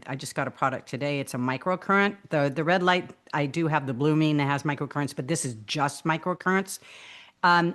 I just got a product today. It's a microcurrent. The red light, I do have the blooming that has microcurrents, but this is just microcurrents. Um,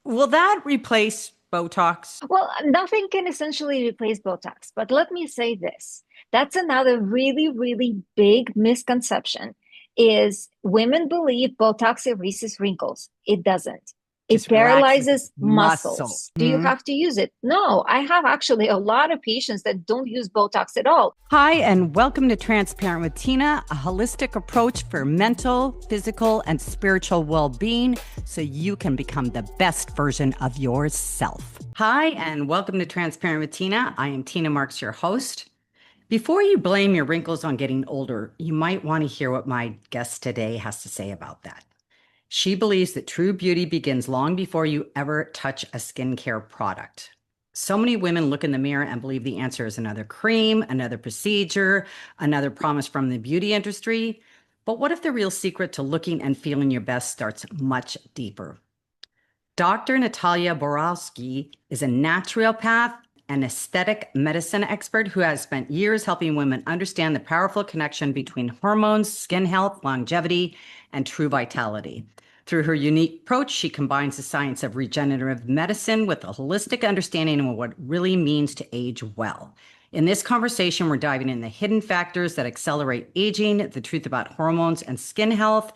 will that replace Botox? Well, nothing can essentially replace Botox, but let me say this. That's another really, really big misconception is women believe Botox erases wrinkles. It doesn't. It Just relaxes paralyzes muscle. muscles. Do you have to use it? No, I have actually a lot of patients that don't use Botox at all. Hi, and welcome to Transparent with Tina, a holistic approach for mental, physical, and spiritual well being so you can become the best version of yourself. Hi, and welcome to Transparent with Tina. I am Tina Marx, your host. Before you blame your wrinkles on getting older, you might want to hear what my guest today has to say about that. She believes that true beauty begins long before you ever touch a skincare product. So many women look in the mirror and believe the answer is another cream, another procedure, another promise from the beauty industry. But what if the real secret to looking and feeling your best starts much deeper? Dr. Natalya Borakowski is a naturopath and aesthetic medicine expert who has spent years helping women understand the powerful connection between hormones, skin health, longevity, and true vitality. Through her unique approach, she combines the science of regenerative medicine with a holistic understanding of what it really means to age well. In this conversation, we're diving into the hidden factors that accelerate aging, the truth about hormones and skin health,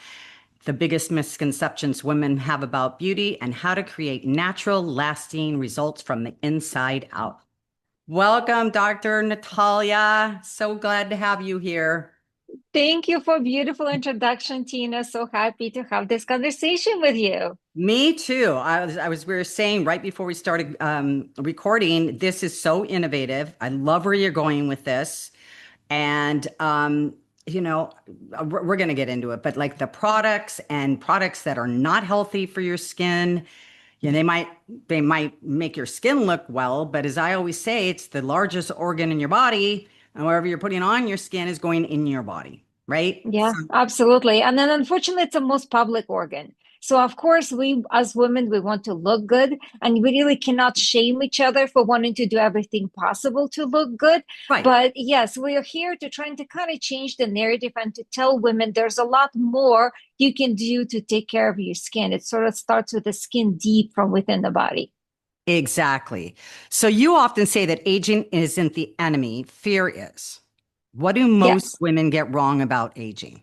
the biggest misconceptions women have about beauty, and how to create natural, lasting results from the inside out. Welcome, Dr. Natalia. So glad to have you here. Thank you for a beautiful introduction, Tina. So happy to have this conversation with you. Me too. We were saying right before we started recording, this is so innovative. I love where you're going with this. And, you know, we're going to get into it, but like the products and products that are not healthy for your skin, you know, they might make your skin look well, but as I always say, it's the largest organ in your body, and whatever you're putting on your skin is going in your body, right? Yeah, absolutely. And then unfortunately, it's the most public organ. So of course, we as women, we want to look good, and we really cannot shame each other for wanting to do everything possible to look good. Right. But yes, we are here to trying to kind of change the narrative and to tell women there's a lot more you can do to take care of your skin. It sort of starts with the skin deep from within the body. Exactly. So you often say that aging isn't the enemy, fear is. What do most Yes. women get wrong about aging?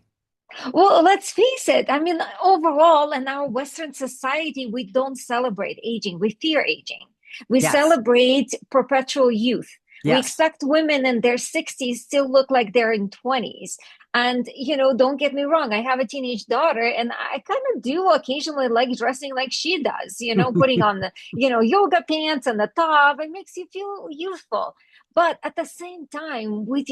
Well, let's face it. I mean, overall, in our Western society, we don't celebrate aging. We fear aging. We Yes. celebrate perpetual youth. We Yes. expect women in their 60s still look like they're in 20s. And, don't get me wrong, I have a teenage daughter, and I kind of do occasionally like dressing like she does, putting on the, yoga pants and the top. It makes you feel youthful. But at the same time, with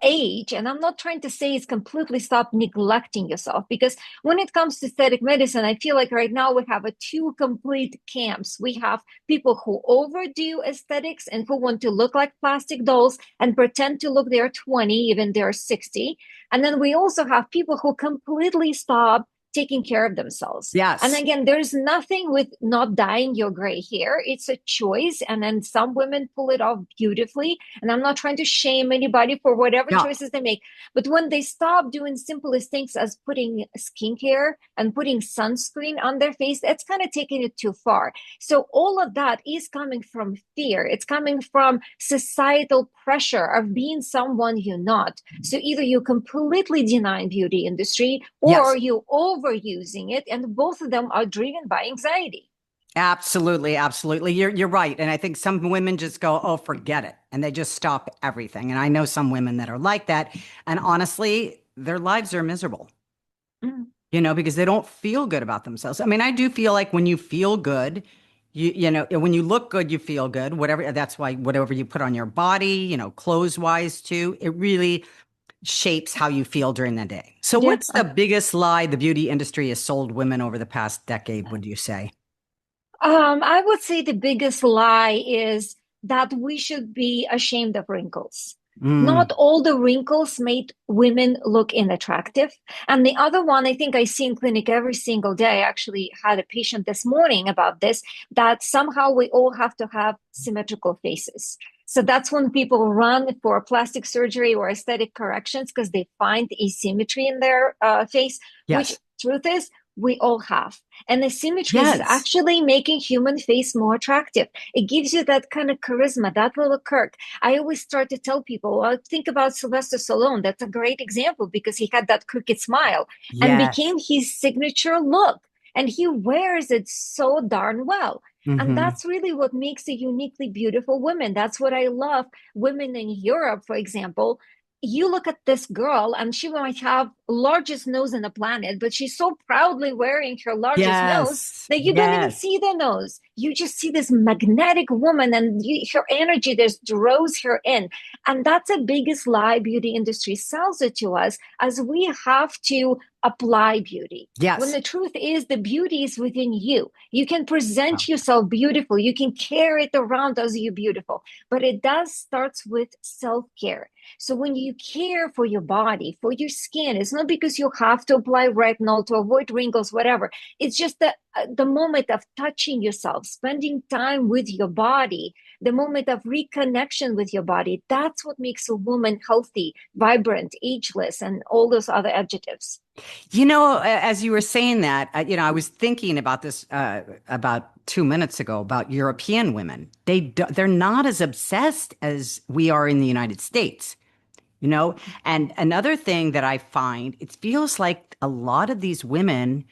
age, and I'm not trying to say it's completely stop neglecting yourself, because when it comes to aesthetic medicine, I feel like right now we have a two complete camps. We have people who overdo aesthetics and who want to look like plastic dolls and pretend to look they're 20, even they're 60. And then we also have people who completely stop taking care of themselves. And Yes. again, there's nothing with not dyeing your gray hair. It's a choice. And then some women pull it off beautifully. And I'm not trying to shame anybody for whatever No. choices they make. But when they stop doing simplest things as putting skincare and putting sunscreen on their face, that's kind of taking it too far. So all of that is coming from fear. It's coming from societal pressure of being someone you're not. So either you completely deny beauty industry or Yes. you overusing it, and both of them are driven by anxiety. Absolutely. Absolutely. You're right. And I think some women just go, oh, forget it. And they just stop everything. And I know some women that are like that. And honestly, their lives are miserable, Mm. because they don't feel good about themselves. I mean, I do feel like when you feel good, when you look good, you feel good, whatever. That's why whatever you put on your body, clothes wise too, it really shapes how you feel during the day. So Yeah. what's the biggest lie the beauty industry has sold women over the past decade, would you say? I would say the biggest lie is that we should be ashamed of wrinkles. Mm, Not all the wrinkles made women look unattractive. And the other one, I think I see in clinic every single day. I actually had a patient this morning about this, that somehow we all have to have symmetrical faces. So that's when people run for plastic surgery or aesthetic corrections because they find asymmetry in their face, which Yes. truth is, we all have. And asymmetry is Yes. actually making human face more attractive. It gives you that kind of charisma, that little quirk. I always start to tell people, well, think about Sylvester Stallone. That's a great example because he had that crooked smile and Yes. became his signature look. And he wears it so darn well. And Hmm. that's really what makes a uniquely beautiful woman. That's what I love. Women in Europe, for example, you look at this girl and she might have largest nose in the planet, but she's so proudly wearing her largest nose Yes. that you don't even Yes. see the nose. You just see this magnetic woman and her energy just draws her in. And that's the biggest lie beauty industry sells it to us as we have to apply beauty. When Yes. the truth is the beauty is within you. You can present yourself beautiful. You can carry it around as you beautiful, but it does starts with self-care. So when you care for your body, for your skin, it's not because you have to apply retinol to avoid wrinkles, whatever. It's just the moment of touching yourself, spending time with your body, the moment of reconnection with your body. That's what makes a woman healthy, vibrant, ageless, and all those other adjectives. As you were saying that, I was thinking about this about 2 minutes ago about European women. They're not as obsessed as we are in the United States. You know, and another thing that I find, it feels like a lot of these women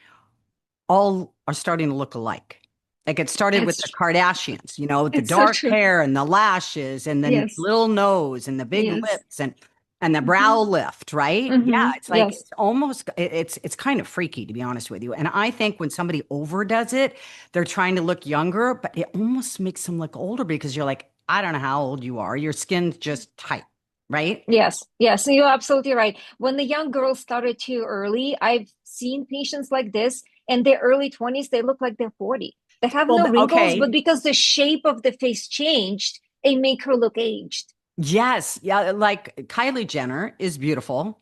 all are starting to look alike. Like it started with the It's Kardashians, the it's so dark true. hair and the lashes and the Yes. little nose and the big Yes. lips and the Hmm. brow lift, right? Yeah, Hmm. it's like Yes. it's almost it's kind of freaky to be honest with you. And I think when somebody overdoes it, they're trying to look younger, but it almost makes them look older because you're like, I don't know how old you are. Your skin's just tight, right? Yes, yes, you're absolutely right. When the young girls started too early, I've seen patients like this in their early 20s, they look like they're 40. They have Well, no wrinkles, but okay. because the shape of the face changed, they make her look aged. Yes. Yeah. Like Kylie Jenner is beautiful,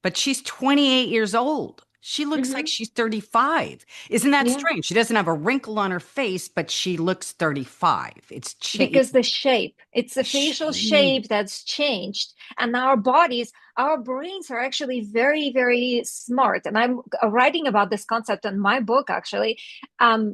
but she's 28 years old. She looks like Hmm. she's 35. Isn't that Yeah. strange? She doesn't have a wrinkle on her face, but she looks 35. It's Because the shape, it's the facial shape. shape that's changed. And our bodies, our brains are actually very, very smart. And I'm writing about this concept in my book, actually.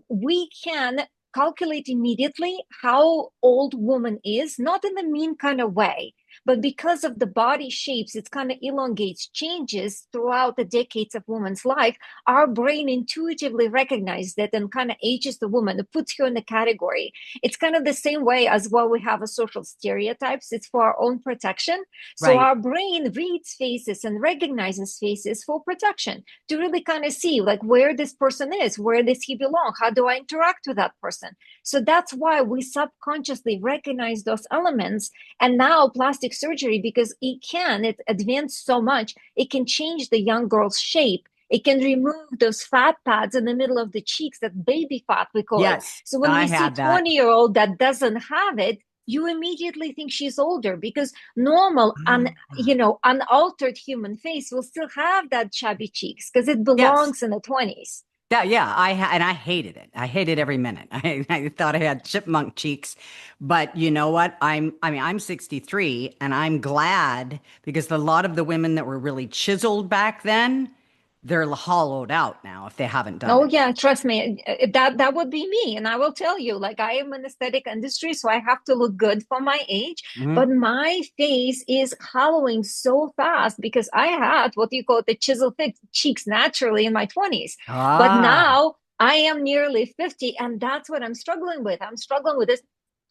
We can calculate immediately how old woman is, not in the mean kind of way, but because of the body shapes, it's kind of elongates, changes throughout the decades of woman's life. Our brain intuitively recognizes that and kind of ages the woman, it puts her in the category. It's kind of the same way as well we have a social stereotypes. It's for our own protection. So Right. our brain reads faces and recognizes faces for protection to really kind of see like where this person is, where does he belong, how do I interact with that person. So that's why we subconsciously recognize those elements. And now plastic surgery, because it advanced so much, it can change the young girl's shape. It can remove those fat pads in the middle of the cheeks, that baby fat, we call it. Yes, So when I we see had that. 20-year-old that doesn't have it, you immediately think she's older because normal unaltered human face will still have that chubby cheeks because it Yes. belongs in the 20s. Yeah, and I hated it. I hated every minute. I thought I had chipmunk cheeks, but you know what? I'm 63 and I'm glad because a lot of the women that were really chiseled back then, they're hollowed out now if they haven't done Oh it. yeah, trust me, that would be me. And I will tell you, like I am in aesthetic industry, so I have to look good for my age. Mhm. But my face is hollowing so fast because I had what you call the chisel fit cheeks naturally in my 20s. But Ah, now I am nearly 50, and that's what I'm struggling with. I'm struggling with this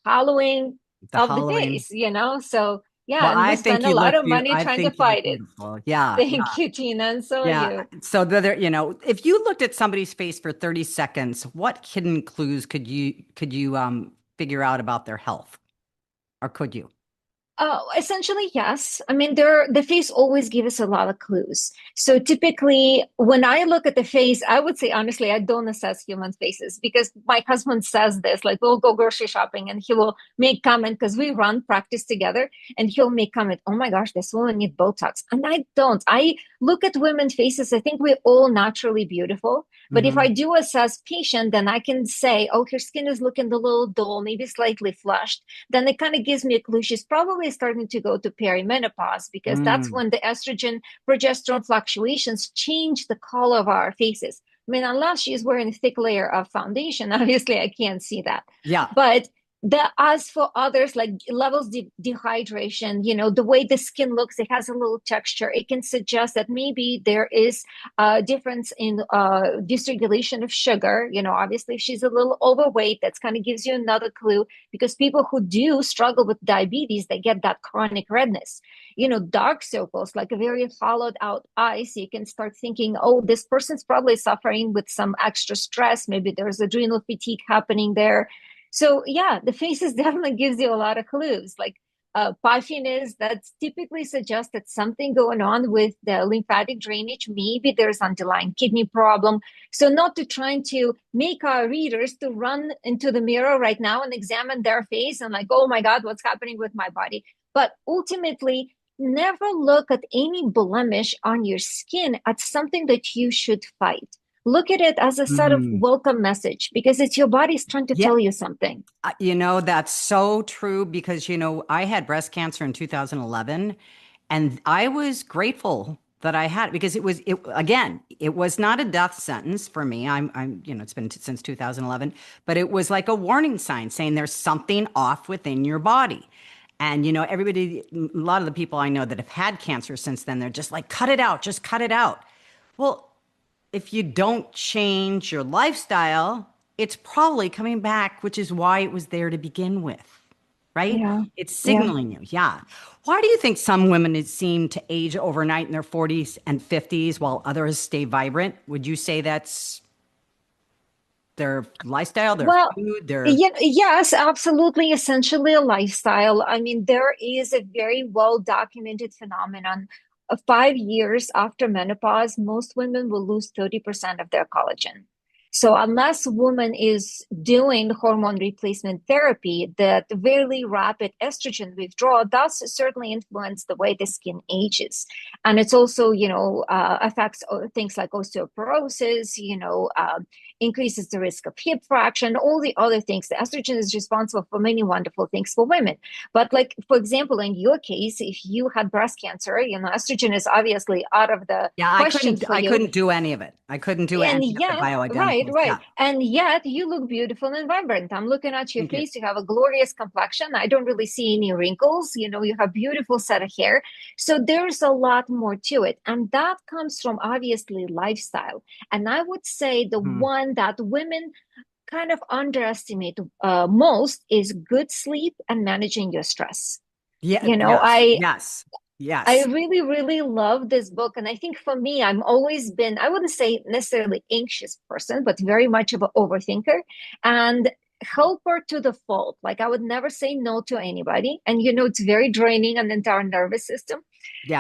hollowing the of the hollowing. face. So yeah, Well, and we spend a lot of money I trying to think you look fight it. beautiful. Yeah, Thank you, Tina, and so are yeah. you. So if you looked at somebody's face for 30 seconds, what hidden clues could you figure out about their health? Or could you? Essentially, yes. I mean, the face always gives us a lot of clues. So typically, when I look at the face, I would say honestly, I don't assess human faces because my husband says this. Like, we'll go grocery shopping, and he will make comment because we run practice together, and he'll make comment. Oh my gosh, this woman need Botox, and I don't. I look at women's faces. I think we're all naturally beautiful. But if I Hmm. do assess patient, then I can say, oh, her skin is looking a little dull, maybe slightly flushed. Then it kind of gives me a clue she's probably starting to go to perimenopause, because that's Mm. when the estrogen progesterone fluctuations change the color of our faces. I mean, unless she's wearing a thick layer of foundation, obviously I can't see that. Yeah. But as for others, like levels dehydration, the way the skin looks, it has a little texture. It can suggest that maybe there is a difference in dysregulation of sugar. Obviously, if she's a little overweight, that's kind of gives you another clue, because people who do struggle with diabetes, they get that chronic redness. Dark circles, like a very hollowed out eyes, you can start thinking, oh, this person's probably suffering with some extra stress. Maybe there's adrenal fatigue happening there. So yeah, the faces definitely gives you a lot of clues. Like puffiness, that typically suggests that something going on with the lymphatic drainage. Maybe there's underlying kidney problem. So not to trying to make our readers to run into the mirror right now and examine their face and like, oh my God, what's happening with my body? But ultimately, never look at any blemish on your skin as something that you should fight. Look at it as a sort of Hmm. welcome message, because it's your body's trying to Yeah. tell you something. That's so true because, I had breast cancer in 2011 and I was grateful that I had it because it was not a death sentence for me. It's been since 2011, but it was like a warning sign saying there's something off within your body. And, everybody, a lot of the people I know that have had cancer since then, they're just like, cut it out, just cut it out. Well, if you don't change your lifestyle, it's probably coming back, which is why it was there to begin with, right? Yeah. It's Yeah. signaling you. Yeah. Why do you think some women seem to age overnight in their 40s and 50s while others stay vibrant? Would you say that's their lifestyle, their Well, food, their. yeah, yes, absolutely. Essentially a lifestyle. I mean, there is a very well documented phenomenon. 5 years after menopause, most women will lose 30% of their collagen. So unless a woman is doing hormone replacement therapy, the very rapid estrogen withdrawal does certainly influence the way the skin ages. And it's also, affects things like osteoporosis, increases the risk of hip fracture, and all the other things. The estrogen is responsible for many wonderful things for women. But like, for example, in your case, if you had breast cancer, estrogen is obviously out of the Yeah, I question couldn't for I you. couldn't do any of it. I couldn't do And any of the yet, right, bioidenticals. right. Yeah. And yet you look beautiful and vibrant. I'm looking at your Thank you. face. You have a glorious complexion. I don't really see any wrinkles. You have beautiful set of hair. So there's a lot more to it. And that comes from obviously lifestyle. And I would say the Mhm. one that women kind of underestimate most is good sleep and managing your stress. Yeah, You know, yes, I yes, I yes. really, really love this book. And I think for me, I'm always been, I wouldn't say necessarily anxious person, but very much of an overthinker and helper to the fault. Like I would never say no to anybody. And it's very draining on the entire nervous system.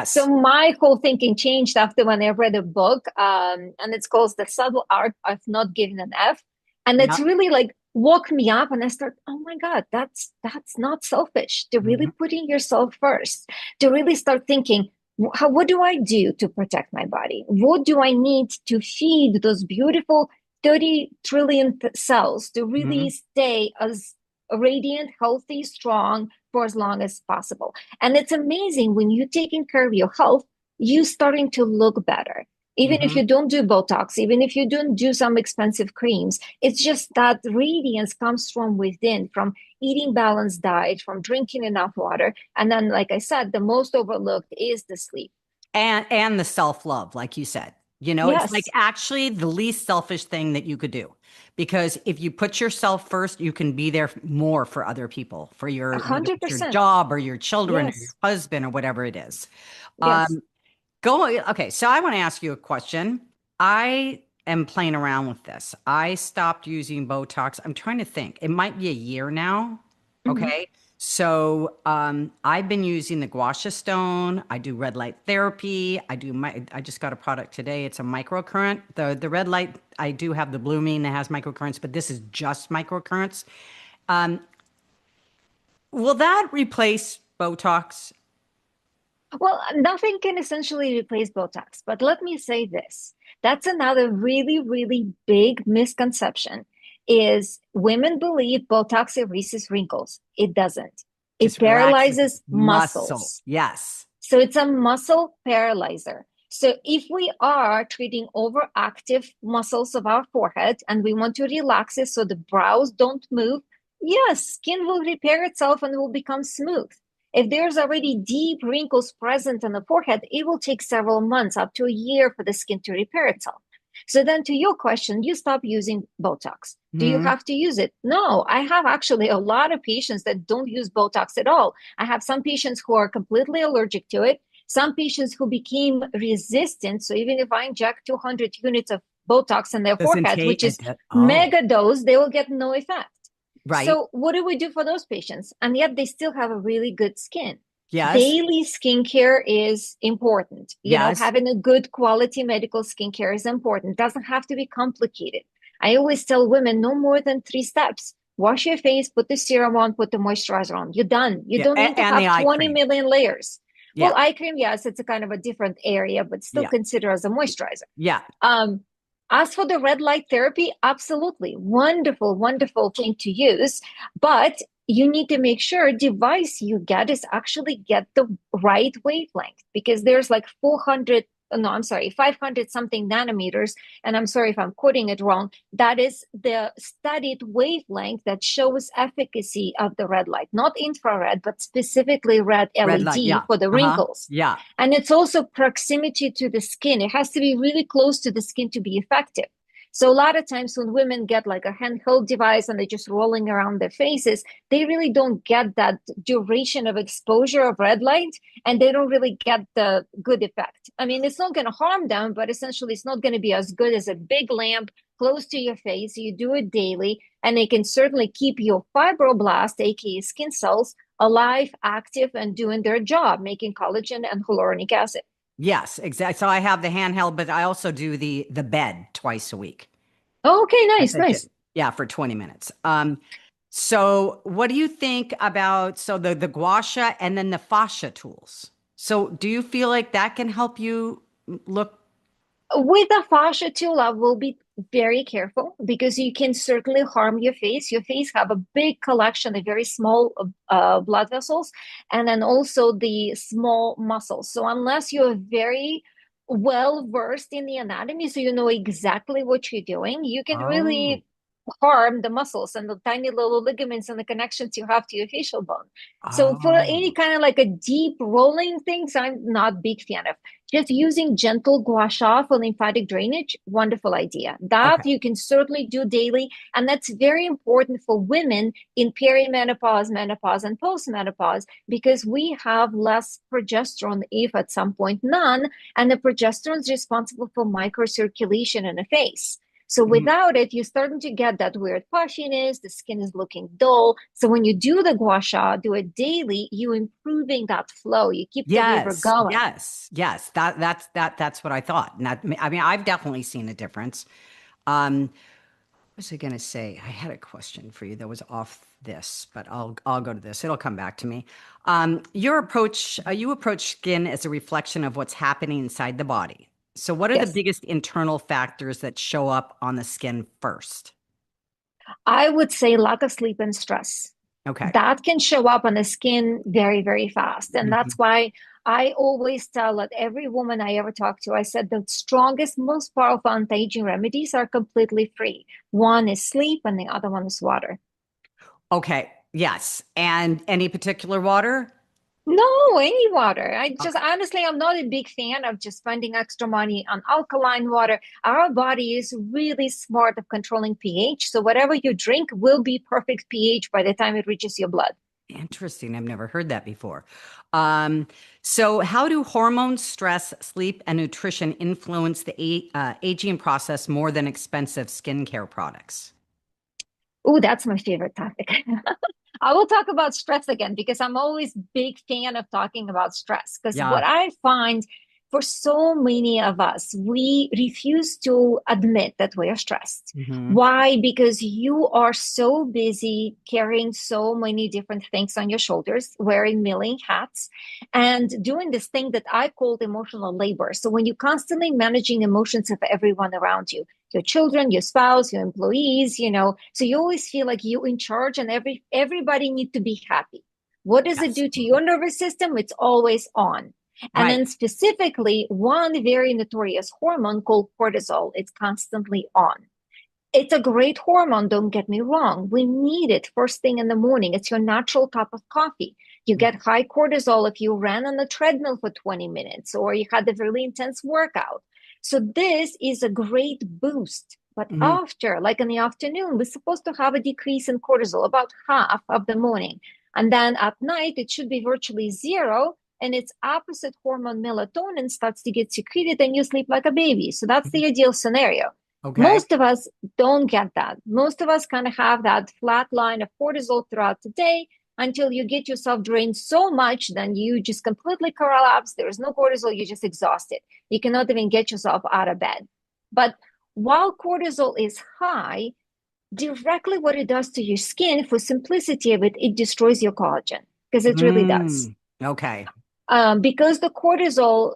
So Yes. my whole thinking changed after when I read a book, and it's called The Subtle Art of Not Giving an F. And it's Yep. really like woke me up and I start, oh my God, that's not selfish. To really Mhm. putting yourself first, to really start thinking, what do I do to protect my body? What do I need to feed those beautiful 30 trillion cells to really Mhm. stay as radiant, healthy, strong for as long as possible? And it's amazing when you're taking care of your health, you starting to look better. Even if Mhm. you don't do Botox, even if you don't do some expensive creams, it's just that radiance comes from within, from eating balanced diet, from drinking enough water. And then, like I said, the most overlooked is the sleep. And the self-love, like you said. It's like Yes, actually the least selfish thing that you could do. Because if you put yourself first, you can be there more for other people, for a whether hundred it's your percent. job or your children or your Yes, husband or whatever it is. yes. Okay, so I want to ask you a question. I am playing around with this. I stopped using Botox. I'm trying to think. It might be a year now. Mhm. Okay. So I've been using the gua sha stone. I do red light therapy. I just got a product today. It's a microcurrent. The red light, I do have the blooming that has microcurrents, but this is just microcurrents. Um, will that replace Botox? Well, nothing can essentially replace Botox, but let me say this. That's another really, really big misconception is women believe Botox erases wrinkles. It doesn't. It Just relaxes paralyzes muscle. muscles. Yes. So it's a muscle paralyzer. So if we are treating overactive muscles of our forehead and we want to relax it so the brows don't move, yes, skin will repair itself and will become smooth. If there's already deep wrinkles present on the forehead, it will take several months, up to a year for the skin to repair itself. So then to your question, you stop using Botox. Do you Hmm. have to use it? No, I have actually a lot of patients that don't use Botox at all. I have some patients who are completely allergic to it, some patients who became resistant. So even if I inject 200 units of Botox in their Doesn't forehead, take which is it. Oh, mega dose, they will get no effect. right. So what do we do for those patients? And yet they still have a really good skin. Yes. Daily skincare is important. Yes. Having a good quality medical skincare is important. It doesn't have to be complicated. I always tell women no more than 3 steps. Wash your face, put the serum on, put the moisturizer on. You're done. You Yeah. don't need to And the have eye 20 cream. million layers. Yeah. Well, eye cream, yes, it's a kind of a different area, but still Yeah. consider as a moisturizer. Yeah. Um, as for the red light therapy, absolutely wonderful, wonderful thing to use, but you need to make sure device you get is actually get the right wavelength because there's like 400, no, I'm sorry, 500 something nanometers, and I'm sorry if I'm quoting it wrong. That is the studied wavelength that shows efficacy of the red light, not infrared, but specifically red Red light. LED Yeah. for the Uh-huh. wrinkles. Yeah. And it's also proximity to the skin. It has to be really close to the skin to be effective. So a lot of times when women get like a handheld device and they're just rolling around their faces, they really don't get that duration of exposure of red light and they don't really get the good effect. I mean, it's not going to harm them, but essentially it's not going to be as good as a big lamp close to your face. You do it daily and it can certainly keep your fibroblast, aka skin cells, alive, active, and doing their job, making collagen and hyaluronic acid. Yes, exactly. So I have the handheld, but I also do the bed twice a week. Okay, At nice, the gym. nice. Yeah, for 20 minutes. So what do you think about the gua sha and then the fascia tools? So do you feel like that can help you look? With the fascia tool, I will be very careful because you can certainly harm your face. Your face have a big collection of very small blood vessels and then also the small muscles. So unless you're very well versed in the anatomy, so you know exactly what you're doing, you can Oh, really harm the muscles and the tiny little ligaments and the connections you have to your facial bone. So for any oh, kind of like a deep rolling things, I'm not big fan of. Just using gentle gua sha for lymphatic drainage, wonderful idea. That okay. you can certainly do daily. And that's very important for women in perimenopause, menopause, and postmenopause because we have less progesterone, if at some point none. And the progesterone is responsible for microcirculation in the face. So Mhm. without it, you're starting to get that weird puffiness, the skin is looking dull. So when you do the gua sha, do it daily, you improving that flow. You keep the river Yes, going. yes, yes. That's what I thought. And that, I mean, I've definitely seen a difference. What was I gonna say? I had a question for you that was off this, but I'll go to this. It'll come back to me. You approach skin as a reflection of what's happening inside the body. So, what are the Yes. biggest internal factors that show up on the skin first? I would say lack of sleep and stress. Okay. That can show up on the skin very, very fast. And that's Mhm. why I always tell that every woman I ever talk to, I said the strongest, most powerful anti-aging remedies are completely free. One is sleep and the other one is water. Okay. Yes. And any particular water? No, any water. I just Okay. honestly, I'm not a big fan of just spending extra money on alkaline water. Our body is really smart of controlling pH. So whatever you drink will be perfect pH by the time it reaches your blood. Interesting. I've never heard that before. Um, so, how do hormones, stress, sleep, and nutrition influence the aging process more than expensive skincare products? Oh, that's my favorite topic. I will talk about stress again because I'm always big fan of talking about stress because what Yeah. I find for so many of us, we refuse to admit that we are stressed. Mm-hmm. Why? Because you are so busy carrying so many different things on your shoulders, wearing million hats, and doing this thing that I called emotional labor. So when you're constantly managing emotions of everyone around you, your children, your spouse, your employees, so you always feel like you're in charge and everybody needs to be happy. What does it Yes. do to your nervous system? It's always on. And Right. then specifically, one very notorious hormone called cortisol, it's constantly on. It's a great hormone, don't get me wrong. We need it first thing in the morning. It's your natural cup of coffee. You get high cortisol if you ran on the treadmill for 20 minutes or you had a really intense workout. So this is a great boost. But Mm-hmm. after, like in the afternoon, we're supposed to have a decrease in cortisol, about half of the morning. And then at night, it should be virtually zero. And its opposite hormone, melatonin, starts to get secreted and you sleep like a baby. So that's the ideal scenario. Okay. Most of us don't get that. Most of us kind of have that flat line of cortisol throughout the day until you get yourself drained so much, then you just completely collapse. There is no cortisol, you're just exhausted. You cannot even get yourself out of bed. But while cortisol is high, directly what it does to your skin, for simplicity of it, it destroys your collagen because it really does. Okay. Because the cortisol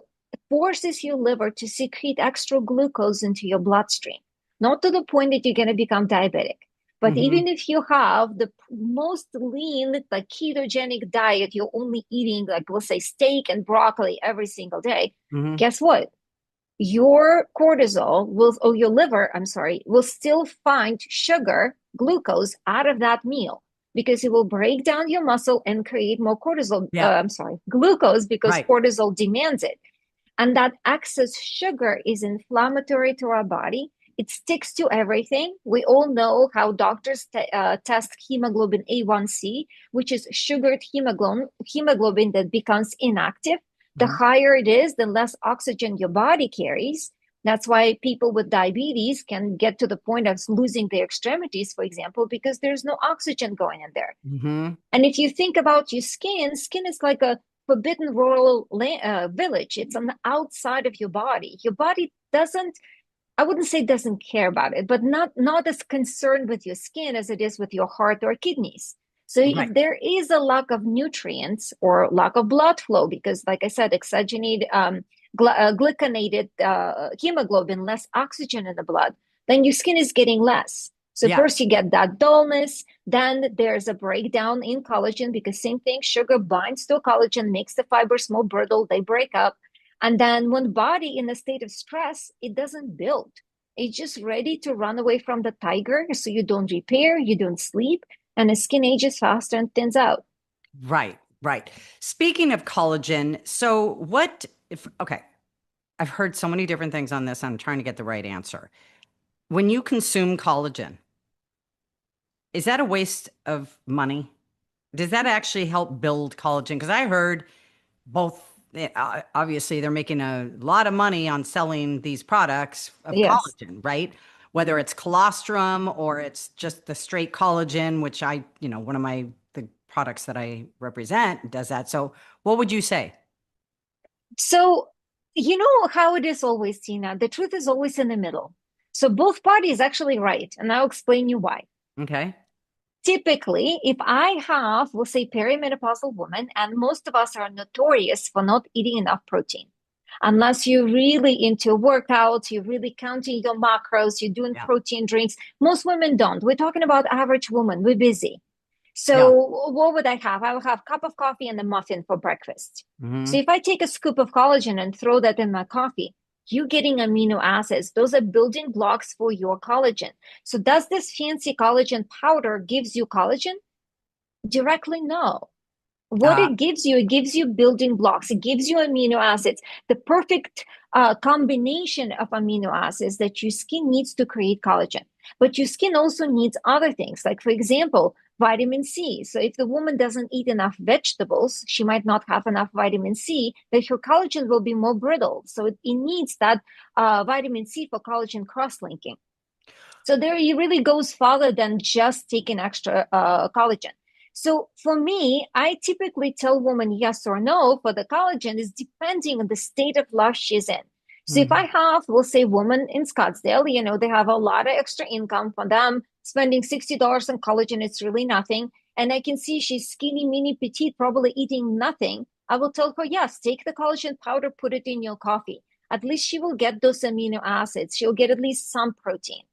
forces your liver to secrete extra glucose into your bloodstream, not to the point that you're going to become diabetic. But Mm-hmm. even if you have the most lean, like ketogenic diet, you're only eating, like, let's say, steak and broccoli every single day, Mm-hmm. guess what? Your cortisol will, or your liver, I'm sorry, will still find sugar, glucose out of that meal because it will break down your muscle and create more cortisol, Yeah. glucose because Right. cortisol demands it. And that excess sugar is inflammatory to our body. It sticks to everything. We all know how doctors test hemoglobin A1C, which is sugared hemoglobin that becomes inactive. The Mm-hmm. higher it is, the less oxygen your body carries. That's why people with diabetes can get to the point of losing their extremities, for example, because there's no oxygen going in there. Mm-hmm. And if you think about your skin is like a forbidden rural village. It's on the outside of your body. Your body doesn't, I wouldn't say doesn't care about it, but not as concerned with your skin as it is with your heart or kidneys. So Right. if there is a lack of nutrients or lack of blood flow, because like I said, exagenate, glycinated hemoglobin, less oxygen in the blood, then your skin is getting less. So Yeah. first you get that dullness, then there's a breakdown in collagen because same thing, sugar binds to collagen, makes the fibers more brittle, they break up. And then when body in a state of stress, it doesn't build. It's just ready to run away from the tiger. So you don't repair, you don't sleep, and the skin ages faster and thins out. Right. Right. Speaking of collagen, so what if, okay, I've heard so many different things on this. I'm trying to get the right answer. When you consume collagen, is that a waste of money? Does that actually help build collagen? Because I heard both, obviously, they're making a lot of money on selling these products of Yes. collagen, right? Whether it's colostrum or it's just the straight collagen, which one of the products that I represent does that. So, what would you say? So, you know how it is always, Tina. The truth is always in the middle. So both parties actually right. And I'll explain you why. Okay. Typically, if I have, we'll say, perimenopausal woman, and most of us are notorious for not eating enough protein. Unless you're really into workouts, you're really counting your macros, you're doing Yeah. protein drinks. Most women don't. We're talking about average woman. We're busy. Yeah. So what would I have? I would have a cup of coffee and a muffin for breakfast. So Hmm. if I take a scoop of collagen and throw that in my coffee, you're getting amino acids. Those are building blocks for your collagen. So does this fancy collagen powder gives you collagen? Directly, no. What Uh, it gives you building blocks. It gives you amino acids, the perfect combination of amino acids that your skin needs to create collagen. But your skin also needs other things, like, for example, vitamin C. So if the woman doesn't eat enough vegetables, she might not have enough vitamin C, that her collagen will be more brittle. So it needs that vitamin C for collagen cross-linking. So there, it really goes farther than just taking extra collagen. So for me, I typically tell women yes or no for the collagen is depending on the state of life she's in. So if I Mhm. have, we'll say, women in Scottsdale, they have a lot of extra income for them, spending $60 on collagen, it's really nothing. And I can see she's skinny, mini, petite, probably eating nothing. I will tell her, yes, take the collagen powder, put it in your coffee. At least she will get those amino acids. She'll get at least some protein.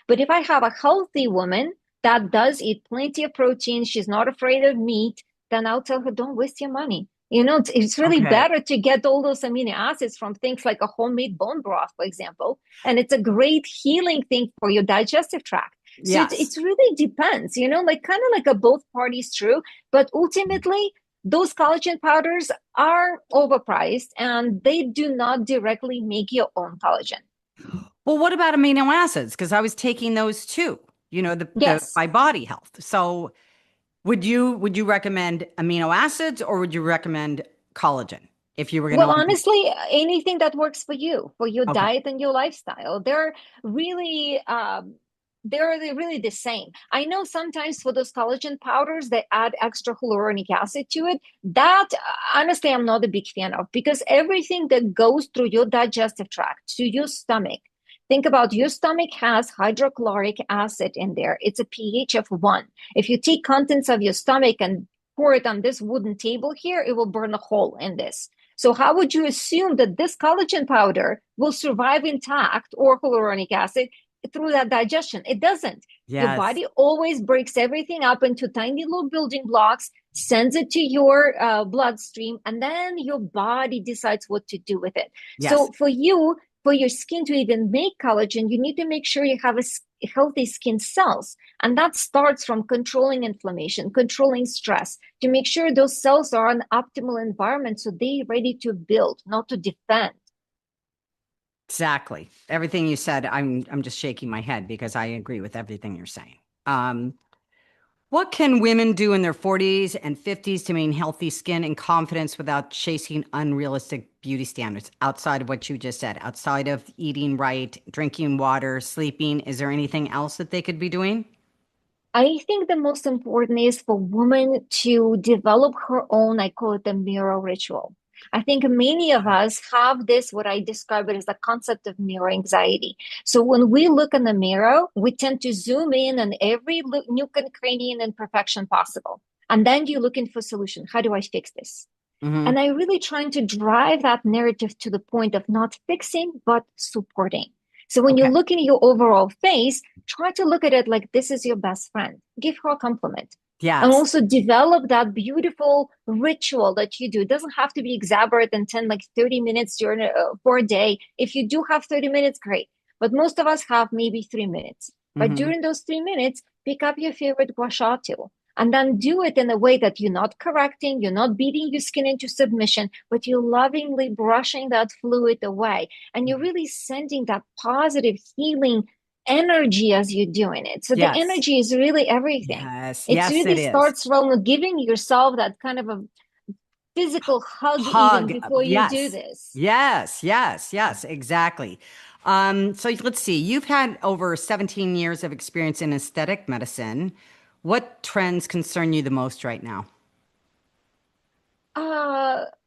But if I have a healthy woman that does eat plenty of protein, she's not afraid of meat, then I'll tell her, don't waste your money. It's really Okay. better to get all those amino acids from things like a homemade bone broth, for example. And it's a great healing thing for your digestive tract. So Yes. it really depends, like kind of like a both parties true. But ultimately, those collagen powders are overpriced and they do not directly make your own collagen. Well, what about amino acids? Because I was taking those too, the Yes. my body health. So would you recommend amino acids or would you recommend collagen if you were going Well, to honestly, anything that works for your Okay. diet and your lifestyle, really, they're really the same. I know sometimes for those collagen powders, they add extra hyaluronic acid to it. That honestly, I'm not a big fan of because everything that goes through your digestive tract to your stomach. Think about your stomach has hydrochloric acid in there. It's a pH of 1. If you take contents of your stomach and pour it on this wooden table here, it will burn a hole in this. So how would you assume that this collagen powder will survive intact or hyaluronic acid through that digestion? It doesn't. Your Yes. body always breaks everything up into tiny little building blocks, sends it to your bloodstream, and then your body decides what to do with it. Yes. So for your skin to even make collagen, you need to make sure you have a healthy skin cells. And that starts from controlling inflammation, controlling stress, to make sure those cells are in optimal environment so they're ready to build, not to defend. Exactly. Everything you said, I'm just shaking my head because I agree with everything you're saying. Um, what can women do in their 40s and 50s to maintain healthy skin and confidence without chasing unrealistic beauty standards outside of what you just said, outside of eating right, drinking water, sleeping? Is there anything else that they could be doing? I think the most important is for women to develop her own, I call it the mirror ritual. I think many of us have this, what I describe it as the concept of mirror anxiety. So when we look in the mirror, we tend to zoom in on every nook and cranny and imperfection possible. And then you're looking for solution. How do I fix this? Hmm. And I really trying to drive that narrative to the point of not fixing, but supporting. So when you Okay. look in your overall face, try to look at it like this is your best friend. Give her a compliment. And Yes. also develop that beautiful ritual that you do. It doesn't have to be exaggerated and 10, like 30 minutes during for a day. If you do have 30 minutes, great. But most of us have maybe 3 minutes. But Hmm. during those 3 minutes, pick up your favorite gua sha tool and then do it in a way that you're not correcting, you're not beating your skin into submission, but you're lovingly brushing that fluid away. And you're really sending that positive healing energy as you're doing it. So the Yes. energy is really everything. Yes. It Yes, really it is. starts from giving yourself that kind of a physical hug even Hug. before you do Yes. this. Yes. Yes. Yes. Exactly. So let's see. You've had over 17 years of experience in aesthetic medicine. What trends concern you the most right now?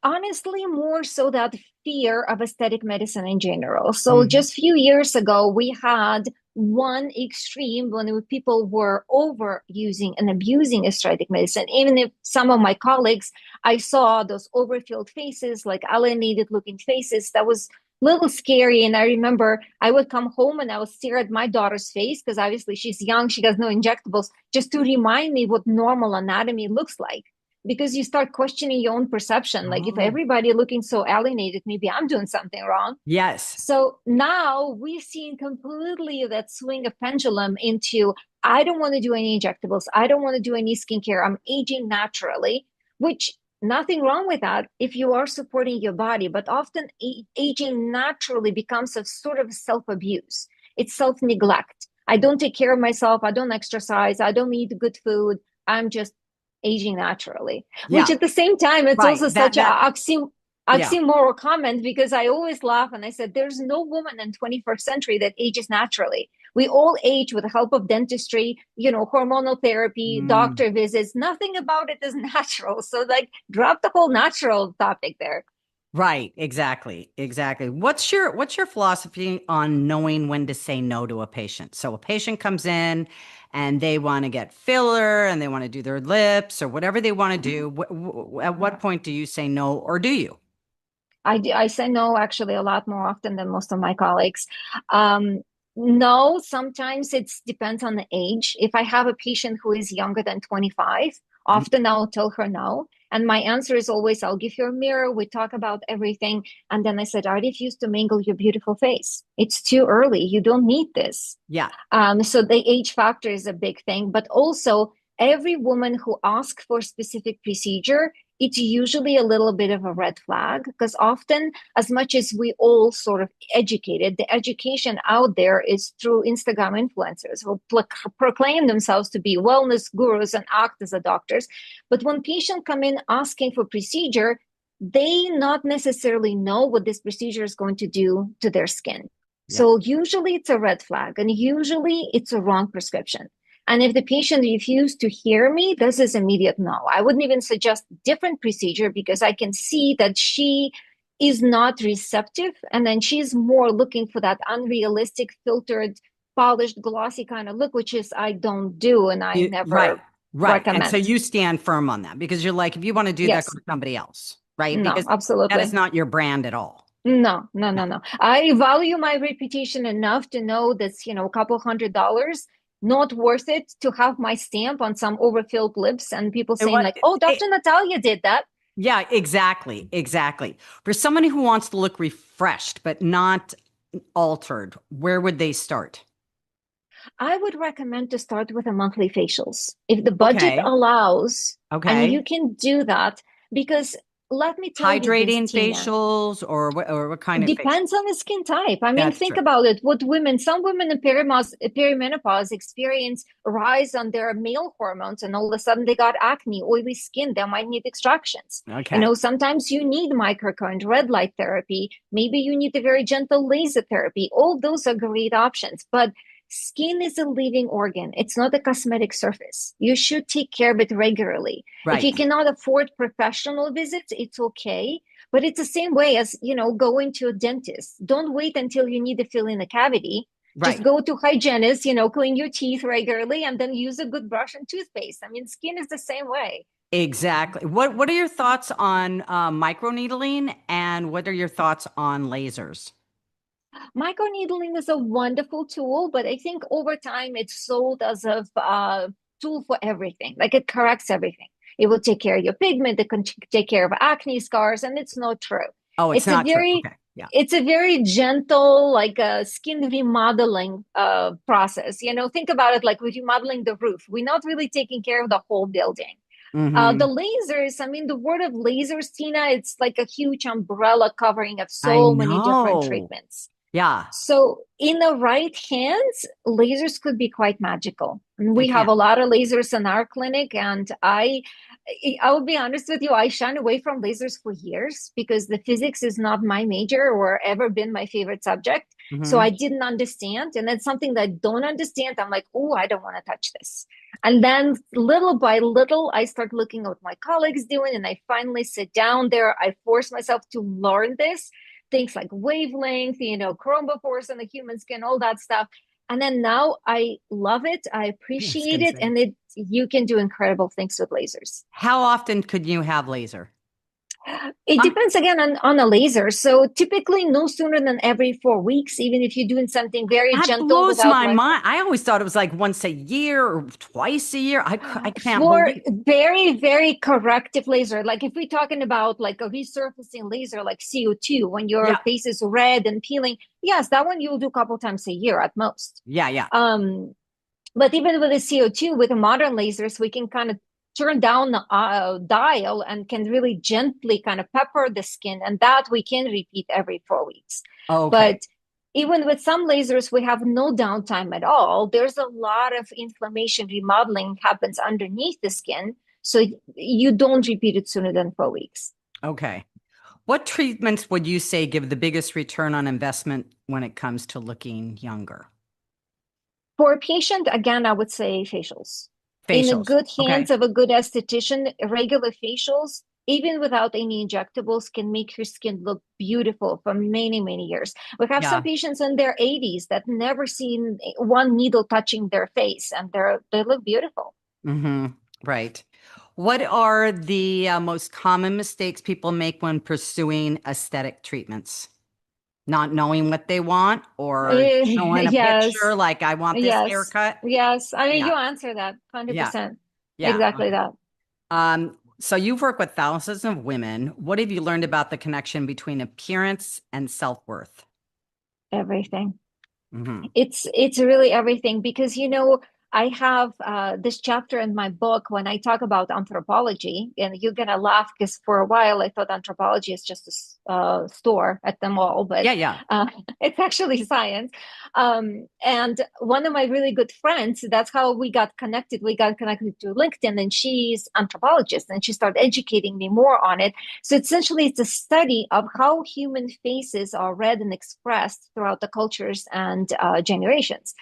Honestly, more so that fear of aesthetic medicine in general. So Hmm. just a few years ago, we had one extreme when people were overusing and abusing aesthetic medicine. Even if some of my colleagues, I saw those overfilled faces, like alienated looking faces. That was a little scary. And I remember I would come home and I would stare at my daughter's face because obviously she's young, she has no injectables, just to remind me what normal anatomy looks like because you start questioning your own perception. Like if Oh, everybody looking so alienated, maybe I'm doing something wrong. yes. So now we've seen completely that swing of pendulum into I don't want to do any injectables. I don't want to do any skincare. I'm aging naturally, which nothing wrong with that if you are supporting your body. But often aging naturally becomes a sort of self abuse. It's self neglect. I don't take care of myself. I don't exercise. I don't eat good food. I'm just aging naturally, which Yeah. at the same time, it's Right. also such a Yeah. oxymoron comment because I always laugh and I said, there's no woman in 21st century that ages naturally. We all age with the help of dentistry, hormonal therapy, Mm. doctor visits. Nothing about it is natural. So like drop the whole natural topic there. Right, exactly, exactly. What's your philosophy on knowing when to say no to a patient? So a patient comes in and they want to get filler and they want to do their lips or whatever they want to do. At what point do you say no, or do you? I say no actually a lot more often than most of my colleagues. Um, no, sometimes it depends on the age. If I have a patient who is younger than 25, often I'll tell her no. And my answer is always, I'll give you a mirror. We talk about everything. And then I said, I refuse to mingle your beautiful face. It's too early. You don't need this. Yeah. So the age factor is a big thing, but also every woman who asks for a specific procedure, it's usually a little bit of a red flag because often, as much as we all sort of educated, the education out there is through Instagram influencers who proclaim themselves to be wellness gurus and act as a doctors. But when patients come in asking for procedure, they not necessarily know what this procedure is going to do to their skin. Yeah. So usually it's a red flag and usually it's a wrong prescription. And if the patient refused to hear me, this is immediate no. I wouldn't even suggest different procedure because I can see that she is not receptive and then she's more looking for that unrealistic, filtered, polished, glossy kind of look, which is I don't do and I Right, never right. And so recommend. you stand firm on that because you're like, if you want to do that, go Yes. to somebody else, right? No, Because that is absolutely. not your brand at all. No, no, No. no, no. I value my reputation enough to know that's, a couple $100, not worth it to have my stamp on some overfilled lips and people And saying like, oh, Dr. Natalya did that. yeah, exactly, exactly. For somebody who wants to look refreshed but not altered, where would they start? I would recommend to start with a monthly facials if the budget Okay, allows and you okay. can do that because let me tell you this, Hydrating Tina. facials or what kind of facial? Depends on the skin type. I mean, That's think true. about it. Some women in perimenopause experience a rise on their male hormones, and all of a sudden they got acne, oily skin. They might need extractions. Okay. Sometimes you need microcurrent, red light therapy. Maybe you need a very gentle laser therapy. All those are great options, but skin is a living organ. It's not a cosmetic surface. You should take care of it regularly. If you Right. cannot afford professional visits, it's okay, but it's the same way as, going to a dentist. Don't wait until you need to fill in a cavity. Just Right. go to hygienist, clean your teeth regularly and then use a good brush and toothpaste. I mean, skin is the same way. Exactly. What are your thoughts on microneedling, and what are your thoughts on lasers? Microneedling is a wonderful tool, but I think over time it's sold as a tool for everything. Like it corrects everything. It will take care of your pigment, it can take care of acne scars, and it's not true. Oh, it's It's a not true. very Okay. Yeah. it's a very gentle, like a skin remodeling process. Think about it like we're remodeling the roof. We're not really taking care of the whole building. The Hmm. lasers, I mean, the word of lasers, Tina, it's like a huge umbrella covering of I so many different know. treatments. Yeah. So in the right hands, lasers could be quite magical. And They we have can. a lot of lasers in our clinic, and I will be honest with you, I shun away from lasers for years because the physics is not my major or ever been my favorite subject. So Hmm. I didn't understand, and that's something that I don't understand. I'm like, oh, I don't want to touch this. And then little by little, I start looking at what my colleagues doing, and I finally sit down there. I force myself to learn this things like wavelength, chromophores in the human skin, all that stuff. And then now I love it. I I was appreciate gonna it. say. And you can do incredible things with lasers. How often could you have laser? It Um, depends again on a laser. So typically no sooner than every 4 weeks, even if you're doing something very that gentle blows without my like mind. I always thought it was like once a year or twice a year. I can't for believe. very, very corrective laser. Like if we're talking about like a resurfacing laser, like CO2, when your Yeah. face is red and peeling, yes, that one you'll do a couple times a year at most. Yeah. Yeah. Um, But even with the CO2, with the modern lasers, we can kind of turn down the dial and can really gently kind of pepper the skin, and that we can repeat every 4 weeks. Okay. But even with some lasers, we have no downtime at all. There's a lot of inflammation remodeling happens underneath the skin, so you don't repeat it sooner than 4 weeks. Okay. What treatments would you say give the biggest return on investment when it comes to looking younger? For a patient, again, I would say facials. In the Facials. good hands Okay. of a good esthetician, regular facials, even without any injectables, can make your skin look beautiful for many, many years. We have some Yeah. patients in their 80s that never seen one needle touching their face, and they look beautiful. Mm-hmm. Right. What are the most common mistakes people make when pursuing aesthetic treatments? Not knowing what they want or showing a picture Yes, like I want this yes, haircut? yes. I mean, Yeah. you answer that Yeah. 100%. Yeah. Exactly Okay. that. So you've worked with thousands of women. What have you learned about the connection between appearance and self-worth? Everything. Hmm. It's really everything because I have this chapter in my book when I talk about anthropology, and you're gonna laugh because for a while I thought anthropology is just a store at the mall, but Yeah, yeah. uh, it's actually science. And one of my really good friends, that's how we got connected. We got connected to LinkedIn, and she's anthropologist, and she started educating me more on it. So essentially, it's a study of how human faces are read and expressed throughout the cultures and generations.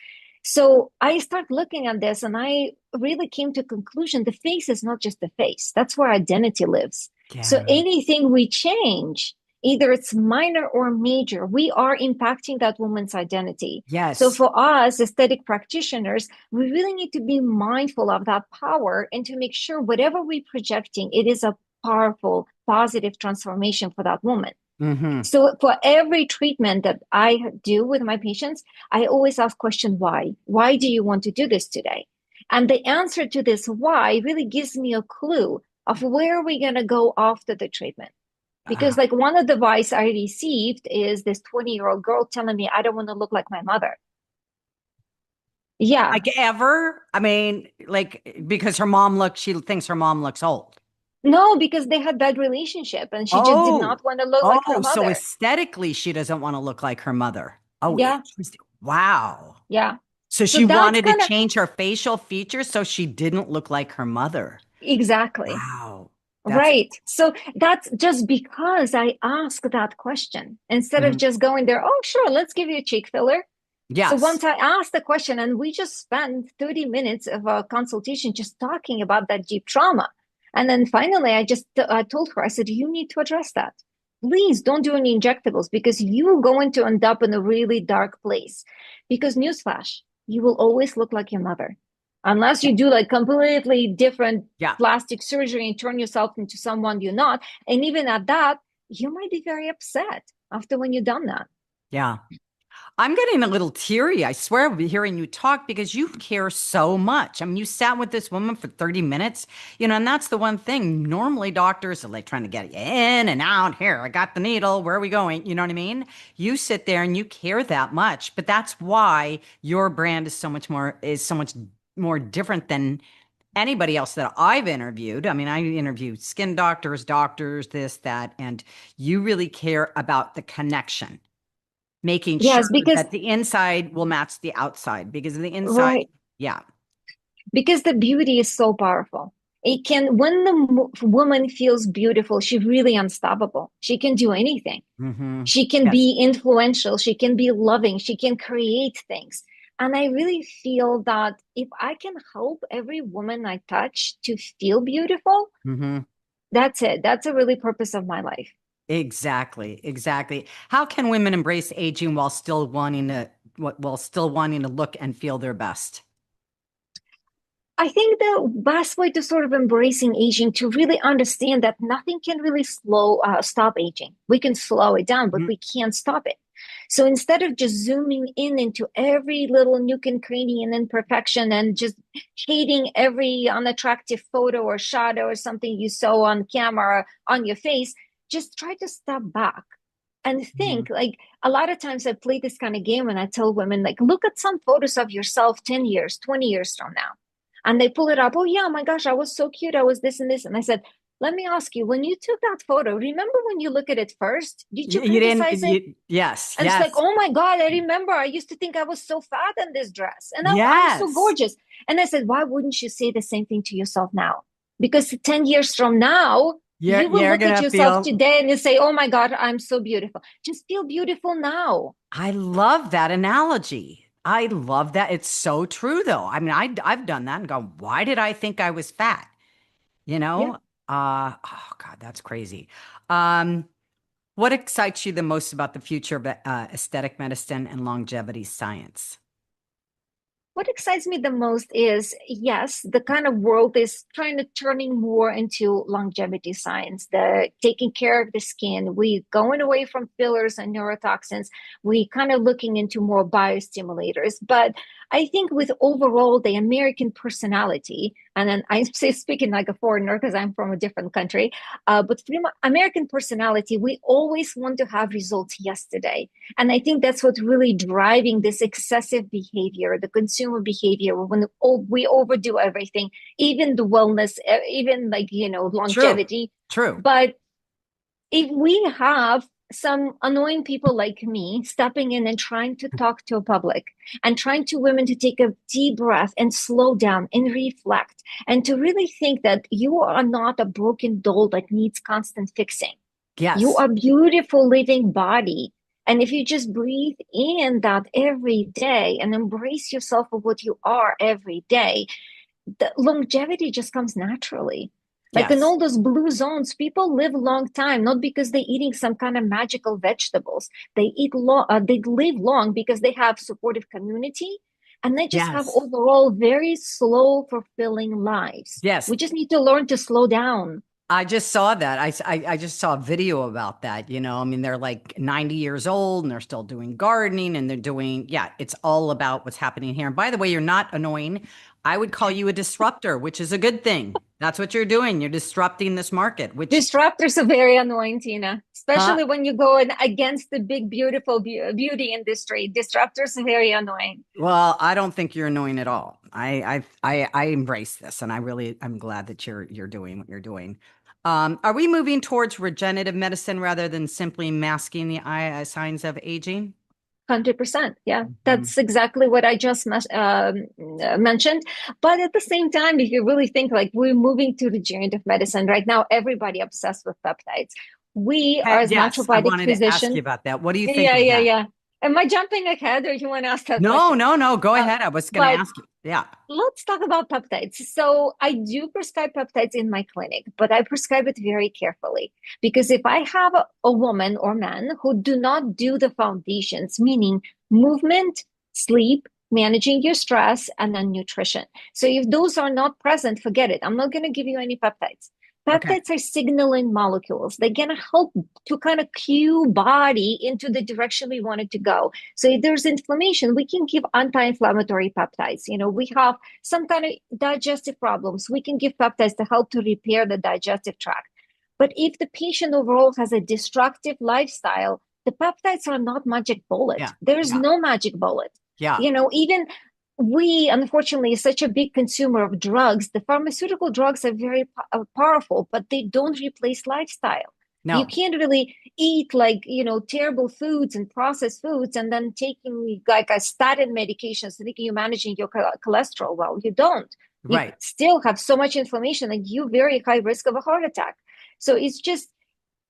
So I started looking at this, and I really came to a conclusion: the face is not just the face; that's where identity lives. So Yeah. anything we change, either it's minor or major, we are impacting that woman's identity. So Yes. for us, aesthetic practitioners, we really need to be mindful of that power and to make sure whatever we're projecting, it is a powerful, positive transformation for that woman. Hmm. So for every treatment that I do with my patients, I always ask question why? Why do you want to do this today? And the answer to this why really gives me a clue of where we're going to go after the treatment. Because like one of the advice I received is this 20-year-old girl telling me I don't want to look like my mother. Yeah. Like ever? I mean, like because she thinks her mom looks old. No, because they had bad relationship and she just did Oh, not want to look like her oh, so mother. aesthetically, she doesn't want to look like her mother. Oh, Yeah. interesting. Wow. Yeah. So So she that's wanted to kind of change her facial features so she didn't look like her mother. exactly. Wow. That's Right. So that's just because I asked that question instead of mhm. just going there, oh, sure, let's give you a cheek filler. So Yes. once I asked the question, and we just spent 30 minutes of a consultation just talking about that deep trauma. And then finally, I told her, I said, you need to address that. Please don't do any injectables because you're going to end up in a really dark place. Because newsflash, you will always look like your mother. Unless Yeah. you do like completely different Yeah. plastic surgery and turn yourself into someone you're not. And even at that, you might be very upset after when you've done that. Yeah. I'm getting a little teary, I swear, hearing you talk because you care so much. I mean, you sat with this woman for 30 minutes, and that's the one thing. Normally, doctors are like trying to get you in and out. Here, I got the needle. Where are we going? You know what I mean? You sit there and you care that much, but that's why your brand is so much more different than anybody else that I've interviewed. I mean, I interviewed skin doctors, this, that, and you really care about the connection, making sure Yes, because that the inside will match the outside because the inside, right. yeah. Because the beauty is so powerful. It can, when the woman feels beautiful, she's really unstoppable. She can do anything. Hmm. She can Yes. be influential. She can be loving. She can create things. And I really feel that if I can help every woman I touch to feel beautiful, Hmm. that's it. That's a really purpose of my life. Exactly. Exactly. How can women embrace aging while still wanting to look and feel their best? I think the best way to sort of embracing aging to really understand that nothing can really stop aging. We can slow it down, but Mhm. we can't stop it. So instead of just zooming in into every little nook and cranny and imperfection and just hating every unattractive photo or shot or something you saw on camera on your face, just try to step back and Mhm. think like a lot of times I play this kind of game and I tell women like look at some photos of yourself 10 years 20 years from now and they pull it up. Oh, yeah, my gosh, I was so cute. I was this and this. And I said, let me ask you, when you took that photo, remember when you look at it first? Did you You didn't, criticize it? yes, And it's like, yes, oh my God, I remember I used to think I was so fat in this dress and I'm so yes. gorgeous. And I said, why wouldn't you say the same thing to yourself now? Because 10 years from now, you will You're look at gonna yourself feel, today and you say, oh my God, I'm so beautiful. Just feel beautiful now. I love that analogy. I love that. It's so true, though. I mean, I've done that and gone, why did I think I was fat? You Yeah. know? Oh God, that's crazy. Um, what excites you the most about the future of aesthetic medicine and longevity science? What excites me the most is, yes, the kind of world is trying to turning more into longevity science, the taking care of the skin. We going away from fillers and neurotoxins. We kind of looking into more biostimulators. But I think with overall the American personality, and then I'm speaking like a foreigner because I'm from a different country, but from American personality, we always want to have results yesterday. And I think that's what's really driving this excessive behavior, the consumer behavior, when we overdo everything, even the wellness, even like, True, longevity. true. But if we have some annoying people like me stepping in and trying to talk to a public and trying to women to take a deep breath and slow down and reflect and to really think that you are not a broken doll that needs constant fixing. You Yes. are a beautiful living body. And if you just breathe in that every day and embrace yourself for what you are every day, the longevity just comes naturally. Like in Yes. all those blue zones, people live a long time, not because they're eating some kind of magical vegetables. They eat long, they live long because they have supportive community and they just have Yes. overall very slow, fulfilling lives. Yes. We just need to learn to slow down. I just saw that. I just saw a video about that. I mean, they're like 90 years old and they're still doing gardening and they're doing, yeah, it's all about what's happening here. And by the way, you're not annoying. I would call you a disruptor, which is a good thing. That's what you're doing. You're disrupting this market, which, Disruptors are very annoying, Tina, huh? especially when you go in against the big, beautiful beauty industry. Disruptors are very annoying. Well, I don't think you're annoying at all. I embrace this, and I'm glad that you're doing what you're doing. Are we moving towards regenerative medicine rather than simply masking the signs of aging? 100%. Yeah, Mhm. that's exactly what I just mentioned. But at the same time, if you really think like we're moving to regenerative medicine right now, everybody obsessed with peptides. We are as Yes, I naturopathic wanted to ask you physician. about that. What do you think Yeah, of yeah, that? yeah. Am I jumping ahead or you want to ask that No, question? no, no. Go Uh, ahead. I was going to but ask you. Yeah. let's talk about peptides. So I do prescribe peptides in my clinic, but I prescribe it very carefully because if I have a woman or man who do not do the foundations, meaning movement, sleep, managing your stress, and then nutrition. So if those are not present, forget it. I'm not going to give you any peptides. Okay. Peptides are signaling molecules. They're going to help to kind of cue body into the direction we want it to go. So if there's inflammation, we can give anti-inflammatory peptides. We have some kind of digestive problems. We can give peptides to help to repair the digestive tract. But if the patient overall has a destructive lifestyle, the peptides are not magic bullet. Yeah. There's Yeah. no magic bullet. Yeah. Even we, unfortunately, is such a big consumer of drugs. The pharmaceutical drugs are very powerful, but they don't replace lifestyle. You No. can't really eat like, terrible foods and processed foods and then taking like a statin medication so thinking you're managing your cholesterol. Well, you don't. You Right. still have so much inflammation and you very high risk of a heart attack. So it's just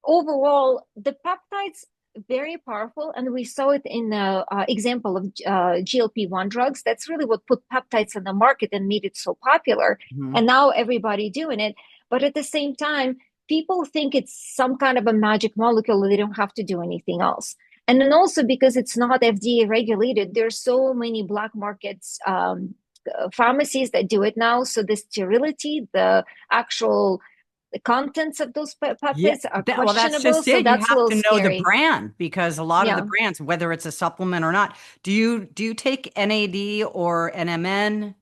overall, the peptides very powerful, and we saw it in the example of GLP-1 drugs. That's really what put peptides on the market and made it so popular. Mhm. And now everybody doing it. But at the same time, people think it's some kind of a magic molecule. They don't have to do anything else. And then also because it's not FDA regulated, there's so many black markets pharmacies that do it now. So the sterility, the actual the contents of those Yeah, peptides are well, that's questionable, just so it. You that's a have little to know the scary. brand because a lot of the Yeah. brands, whether it's a supplement or not, do you take NAD or NMN?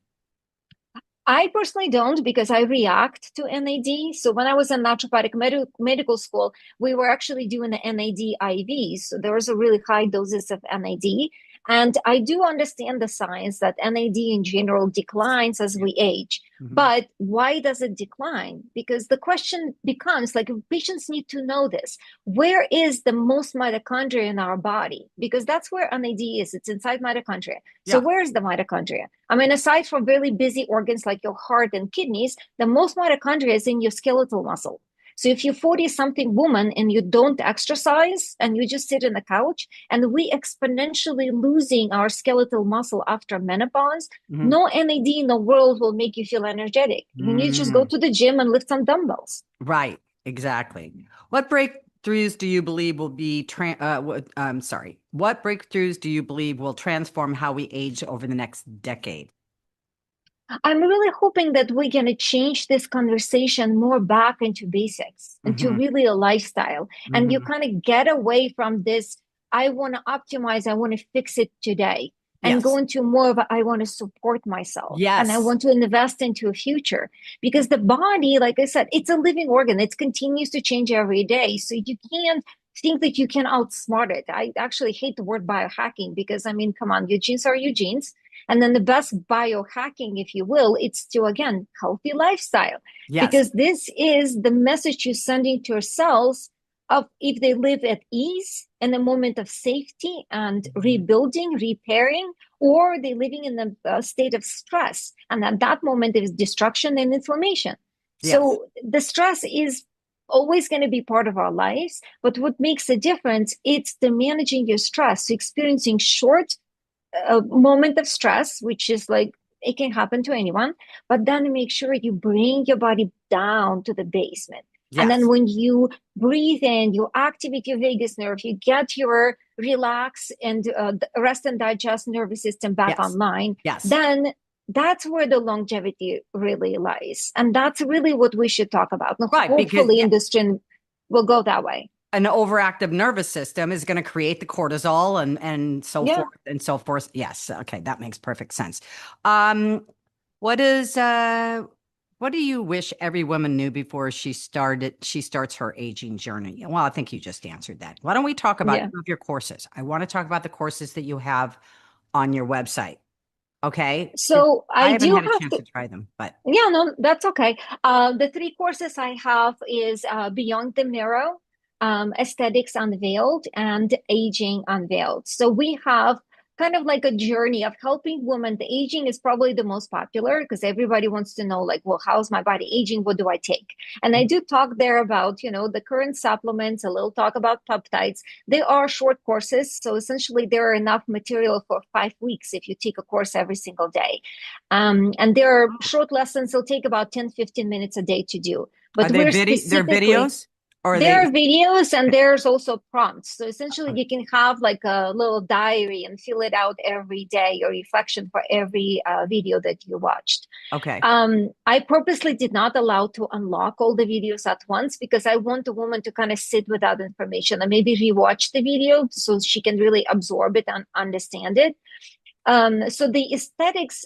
I personally don't because I react to NAD. So when I was in naturopathic medical school, we were actually doing the NAD IVs. So there was a really high doses of NAD. And I do understand the science that NAD in general declines as Yeah. we age. Mhm. But why does it decline? Because the question becomes like patients need to know this. Where is the most mitochondria in our body? Because that's where NAD is. It's inside mitochondria. So Yeah. where is the mitochondria? I mean, aside from really busy organs like your heart and kidneys, the most mitochondria is in your skeletal muscle. So if you're 40 something woman and you don't exercise and you just sit on the couch, and we exponentially losing our skeletal muscle after menopause, Mhm. no NAD in the world will make you feel energetic. You need to just go Mm. to the gym and lift some dumbbells. Right, exactly. What breakthroughs do you believe will be what breakthroughs do you believe will transform how we age over the next decade? I'm really hoping that we're going to change this conversation more back into basics, into Hmm. really a lifestyle. And you Hmm. kind of get away from this, I want to optimize, I want to fix it today, and go Yes. into more of a, I want to support myself and I Yes. want to invest into a future. Because the body, like I said, it's a living organ. It continues to change every day. So you can't think that you can outsmart it. I actually hate the word biohacking because, I mean, come on, your genes are your genes. And then the best biohacking, if you will, it's to, again, healthy lifestyle. Yes. Because this is the message you're sending to your cells of if they live at ease in a moment of safety and Mhm. rebuilding, repairing, or they're living in a state of stress. And at that moment, there's destruction and inflammation. Yes. So the stress is always going to be part of our lives. But what makes a difference, it's the managing your stress, so experiencing short a moment of stress, which is like it can happen to anyone, but then make sure you bring your body down to the basement. And then Yes. when you breathe in, you activate your vagus nerve, you get your relax and rest and digest nervous system back Yes. online, Yes. then that's where the longevity really lies. And that's really what we should talk about. And Right, because hopefully, industry will go that way. an overactive nervous system is going to create the cortisol and so Yeah. forth and so forth. Yes. Okay, that makes perfect sense. Um, what is what do you wish every woman knew before she starts her aging journey? Well, I think you just answered that. Why don't we talk about Yeah. some of your courses? I want to talk about the courses that you have on your website. Okay. So I I haven't do had a have chance to. to try them, but Yeah, no, that's okay. The three courses I have is Beyond the Mirror, Aesthetics Unveiled, and Aging Unveiled. So we have kind of like a journey of helping women. The aging is probably the most popular because everybody wants to know, like, well, how's my body aging? What do I take? And I do talk there about, the current supplements, a little talk about peptides. They are short courses. So essentially, there are enough material for 5 weeks if you take a course every single day. And there are short lessons. They'll take about 10, 15 minutes a day to do. are But they we're they're specifically, videos or are there they are videos and there's also prompts. So essentially, you can have like a little diary and fill it out every day, your reflection for every video that you watched. okay. I purposely did not allow to unlock all the videos at once because I want the woman to kind of sit with that information and maybe rewatch the video so she can really absorb it and understand it. So the aesthetics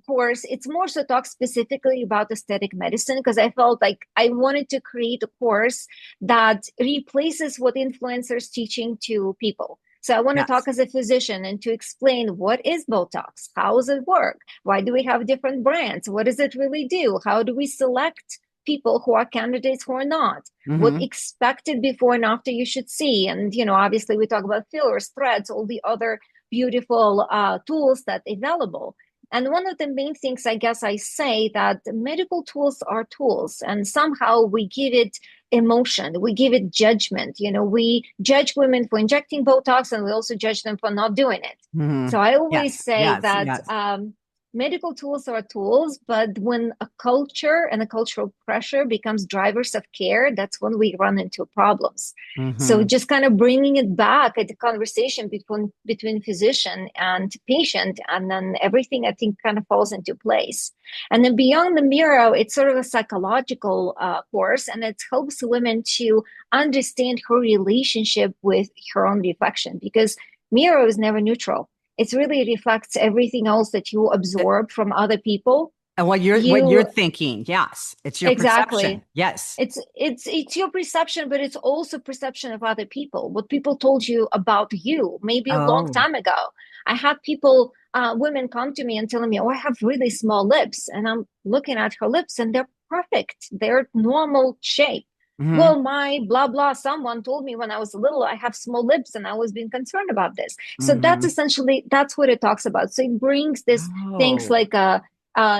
course, it's more so talk specifically about aesthetic medicine because I felt like I wanted to create a course that replaces what influencers teaching to people. So I want to talk Yes. as a physician and to explain what is Botox, how does it work, why do we have different brands, what does it really do, how do we select people who are candidates who are not, what Hmm. expected before and after you should see, and obviously we talk about fillers, threads, all the other beautiful tools that are available. And one of the main things I guess I say that medical tools are tools, and somehow we give it emotion, we give it judgment. We judge women for injecting Botox, and we also judge them for not doing it. Hmm. So I always Yes. say Yes. that Yes. medical tools are tools, but when a culture and a cultural pressure becomes drivers of care, that's when we run into problems. So Hmm. just kind of bringing it back at the conversation between physician and patient, and then everything I think kind of falls into place. And then Beyond the Mirror, it's sort of a psychological course, and it helps women to understand her relationship with her own reflection because mirror is never neutral. It really reflects everything else that you absorb from other people. And what you're You thinking, yes, it's your perception. exactly. Yes. It's your perception, but it's also perception of other people. What people told you about you, maybe a long Oh. time ago. I had people, women come to me and telling me, "Oh, I have really small lips," and I'm looking at her lips, and they're perfect. They're normal shape. Hmm. Well, my blah blah. Someone told me when I was little, I have small lips, and I was being concerned about this. So that's Hmm. essentially that's what it talks about. So it brings this things Oh. like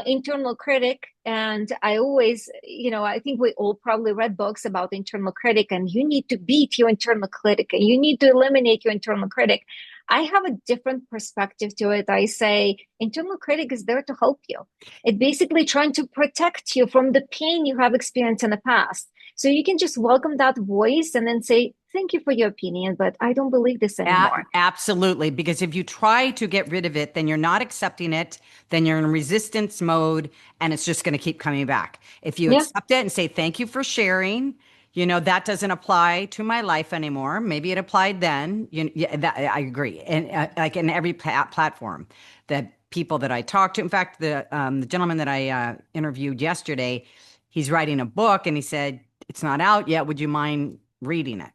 internal critic. And I always, I think we all probably read books about internal critic, and you need to beat your internal critic and you need to eliminate your internal critic. I have a different perspective to it. I say internal critic is there to help you. It basically trying to protect you from the pain you have experienced in the past. So you can just welcome that voice and then say, thank you for your opinion, but I don't believe this anymore. Absolutely. Because if you try to get rid of it, then you're not accepting it. Then you're in resistance mode and it's just going to keep coming back. If you Yeah. accept it and say, thank you for sharing, that doesn't apply to my life anymore. Maybe it applied then. Yeah, I agree. And like in every platform, that people that I talk to, in fact, the gentleman that I interviewed yesterday, he's writing a book and he said, it's not out yet. Would you mind reading it?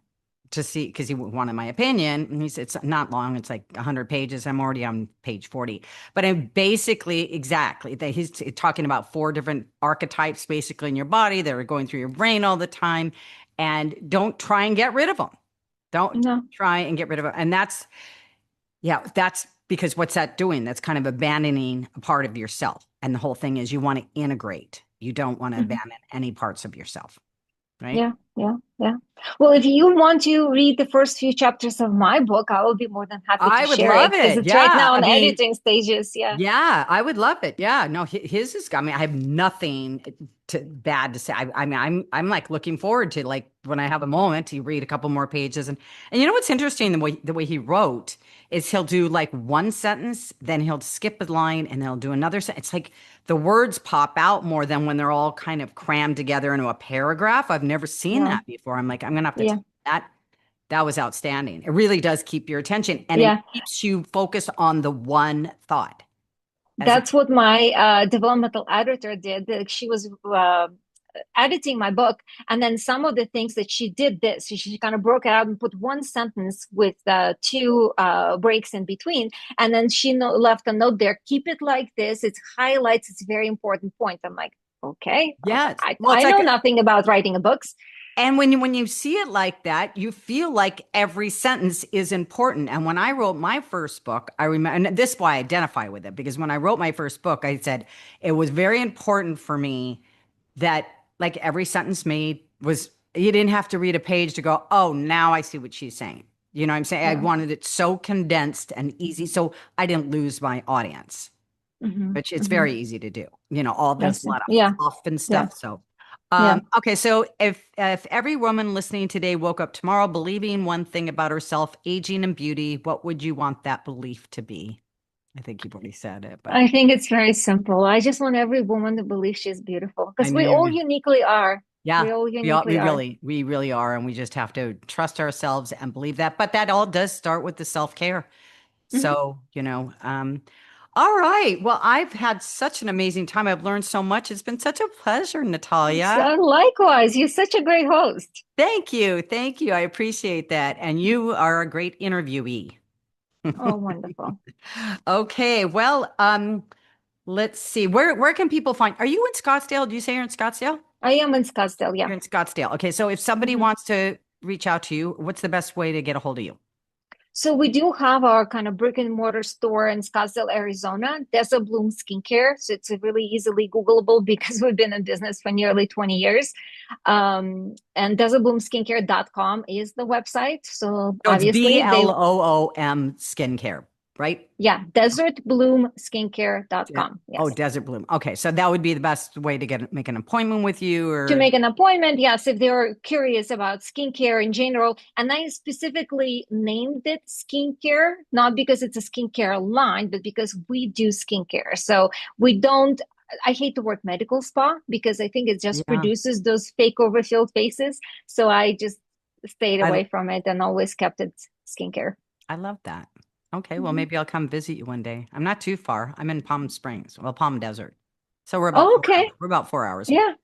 To see, because he wanted my opinion. And he said, it's not long. It's like 100 pages. I'm already on page 40. But basically, exactly, he's talking about 4 different archetypes basically in your body that are going through your brain all the time. And don't try and get rid of them. Don't try and get rid of them. And that's because what's that doing? That's kind of abandoning a part of yourself. And the whole thing is you want to integrate. You don't want to abandon any parts of yourself. Right? Yeah. Well, if you want to read the first few chapters of my book, I will be more than happy to I would share love it because it. it's right Yeah. now in editing stages. Yeah. Yeah, I would love it. Yeah. No, his is, I mean, I have nothing bad to say. I mean, I'm like looking forward to like when I have a moment to read a couple more pages. And what's interesting, the way he wrote is he'll do like one sentence, then he'll skip a line and he'll do another sentence. It's like the words pop out more than when they're all kind of crammed together into a paragraph. I've never seen that before. I'm like, I'm going to have to take that. That was outstanding. It really does keep your attention and it keeps you focused on the one thought. That's what my developmental editor did. She was editing my book, and then some of the things that she did this, she kind of broke it out and put one sentence with 2 breaks in between, and then she left a note there. Keep it like this. It highlights its very important point. I'm like, okay, yes. I know nothing about writing books. And when you see it like that, you feel like every sentence is important. And when I wrote my first book, I remember, and this is why I identify with it, because when I wrote my first book, I said it was very important for me that like every sentence you didn't have to read a page to go, oh, now I see what she's saying. You know what I'm saying? I wanted it so condensed and easy, so I didn't lose my audience, which it's very easy to do. All this, a lot of fluff and stuff. So. Okay, so if every woman listening today woke up tomorrow believing one thing about herself, aging and beauty, what would you want that belief to be? I think you've already said it, but I think it's very simple. I just want every woman to believe she's beautiful because we all uniquely are. Yeah, we all uniquely are. We really are, and we just have to trust ourselves and believe that. But that all does start with the self-care. So, all right. Well, I've had such an amazing time. I've learned so much. It's been such a pleasure, Natalya. So likewise, you're such a great host. Thank you. Thank you. I appreciate that. And you are a great interviewee. Oh, wonderful. Okay. Well, let's see. Where can people find? Are you in Scottsdale? Do you say you're in Scottsdale? I am in Scottsdale. Yeah. You're in Scottsdale. Okay. So if somebody wants to reach out to you, what's the best way to get a hold of you? So we do have our kind of brick and mortar store in Scottsdale, Arizona, Desert Bloom Skincare. So it's really easily Googleable because we've been in business for nearly 20 years. And desertbloomskincare.com is the website. So obviously it's BLOOM skincare, right? Yeah, desertbloomskincare.com. Yes. Oh, Desert Bloom. Okay, so that would be the best way to make an appointment with you, or to make an appointment. Yes, if they're curious about skincare in general. And I specifically named it skincare, not because it's a skincare line, but because we do skincare. So we don't. I hate the word medical spa because I think it just produces those fake overfilled faces. So I just stayed away from it and always kept it skincare. I love that. Okay, well, maybe I'll come visit you one day. I'm not too far. I'm in Palm Springs, Palm Desert. So we're about we're about 4 hours. Yeah.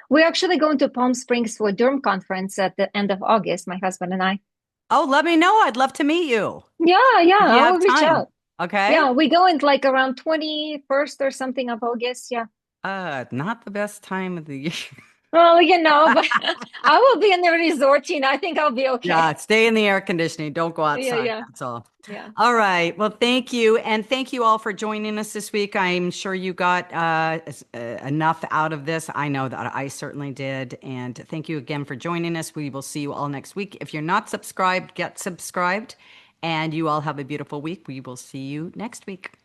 We're actually going to Palm Springs for a derm conference at the end of August, my husband and I. Oh, let me know. I'd love to meet you. Yeah, I'll reach out. Okay. Yeah, we go in like around 21st or something of August. Yeah. Not the best time of the year. Well, but I will be in the resort, Tina. I think I'll be okay. Yeah, stay in the air conditioning. Don't go Yeah, outside. yeah, That's all. yeah. All right. Well, thank you. And thank you all for joining us this week. I'm sure you got enough out of this. I know that I certainly did. And thank you again for joining us. We will see you all next week. If you're not subscribed, get subscribed. And you all have a beautiful week. We will see you next week.